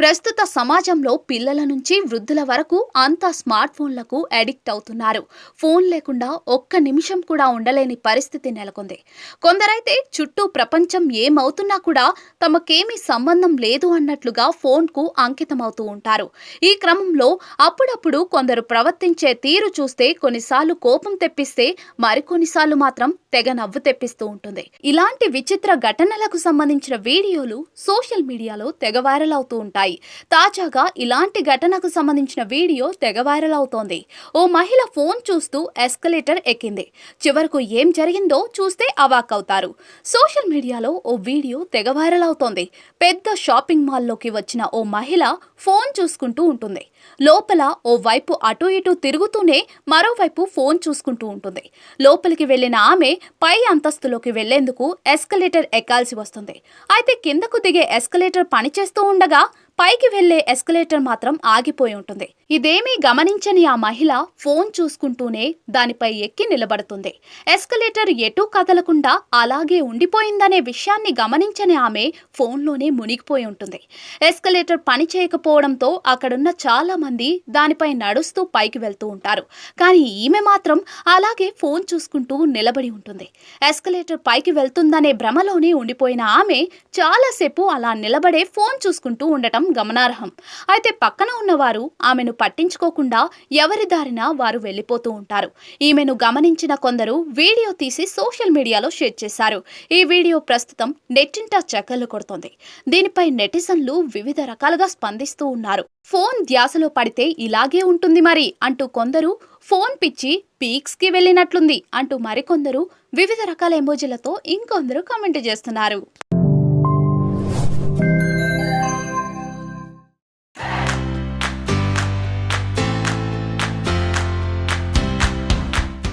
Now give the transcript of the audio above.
ప్రస్తుత సమాజంలో పిల్లల నుంచి వృద్ధుల వరకు అంతా స్మార్ట్ ఫోన్లకు అడిక్ట్ అవుతున్నారు. ఫోన్ లేకుండా ఒక్క నిమిషం కూడా ఉండలేని పరిస్థితి నెలకొంది. కొందరైతే చుట్టూ ప్రపంచం ఏమవుతున్నా కూడా తమకేమీ సంబంధం లేదు అన్నట్లుగా ఫోన్కు అంకితమవుతూ ఉంటారు. ఈ క్రమంలో అప్పుడప్పుడు కొందరు ప్రవర్తించే తీరు చూస్తే కొన్నిసార్లు కోపం తెప్పిస్తే మరికొన్నిసార్లు మాత్రం తెగ నవ్వు తెప్పిస్తూ ఉంటుంది. ఇలాంటి విచిత్ర ఘటనలకు సంబంధించిన వీడియోలు సోషల్ మీడియాలో తెగ వైరల్ అవుతూ ఉంటాయి. తాజాగా ఇలాంటి ఘటనకు సంబంధించిన వీడియో తెగ వైరల్ అవుతోంది. ఓ మహిళ ఫోన్ చూస్తూ ఎస్కలేటర్ ఎక్కింది. చివరకు ఏం జరిగిందో చూస్తే అవాక్కవుతారు. సోషల్ మీడియాలో ఓ వీడియో తెగ వైరల్ అవుతోంది. పెద్ద షాపింగ్ మాల్లోకి వచ్చిన ఓ మహిళ ఫోన్ చూసుకుంటూ ఉంటుంది. లోపల ఓ వైపు అటు ఇటు తిరుగుతూనే మరోవైపు ఫోన్ చూసుకుంటూ ఉంటుంది. లోపలికి వెళ్లిన ఆమె పై అంతస్తులోకి వెళ్లేందుకు ఎస్కలేటర్ ఎక్కాల్సి వస్తుంది. అయితే కిందకు దిగే ఎస్కలేటర్ పనిచేస్తూ ఉండగా పైకి వెళ్లే ఎస్కలేటర్ మాత్రం ఆగిపోయి ఉంటుంది. ఇదేమీ గమనించని ఆ మహిళ ఫోన్ చూసుకుంటూనే దానిపై ఎక్కి నిలబడుతుంది. ఎస్కలేటర్ ఎటూ కదలకుండా అలాగే ఉండిపోయిందనే విషయాన్ని గమనించని ఆమె ఫోన్లోనే మునిగిపోయి ఉంటుంది. ఎస్కలేటర్ పని చేయకపోవడంతో అక్కడున్న చాలా మంది దానిపై నడుస్తూ పైకి వెళ్తూ ఉంటారు. కానీ ఈమె మాత్రం అలాగే ఫోన్ చూసుకుంటూ నిలబడి ఉంటుంది. ఎస్కలేటర్ పైకి వెళ్తుందనే భ్రమలోనే ఉండిపోయిన ఆమె చాలాసేపు అలా నిలబడే ఫోన్ చూసుకుంటూ ఉండటం గమనార్హం. అయితే పక్కన ఉన్నవారు ఆమెను పట్టించుకోకుండా ఎవరి దారిన వారు వెళ్లిపోతూ ఉంటారు. ఈమెను గమనించిన కొందరు వీడియో తీసి సోషల్ మీడియాలో షేర్ చేశారు. ఈ వీడియో ప్రస్తుతం నెట్టింట చక్కర్లు కొడుతోంది. దీనిపై నెటిజన్లు వివిధ రకాలుగా స్పందిస్తూ ఉన్నారు. ఫోన్ ధ్యాసలో పడితే ఇలాగే ఉంటుంది మరి అంటూ కొందరు, ఫోన్ పిచ్చి పీక్స్ కి వెళ్ళినట్లుంది అంటూ మరికొందరు వివిధ రకాల ఎమోజీలతో ఇంకొందరు కామెంట్ చేస్తున్నారు.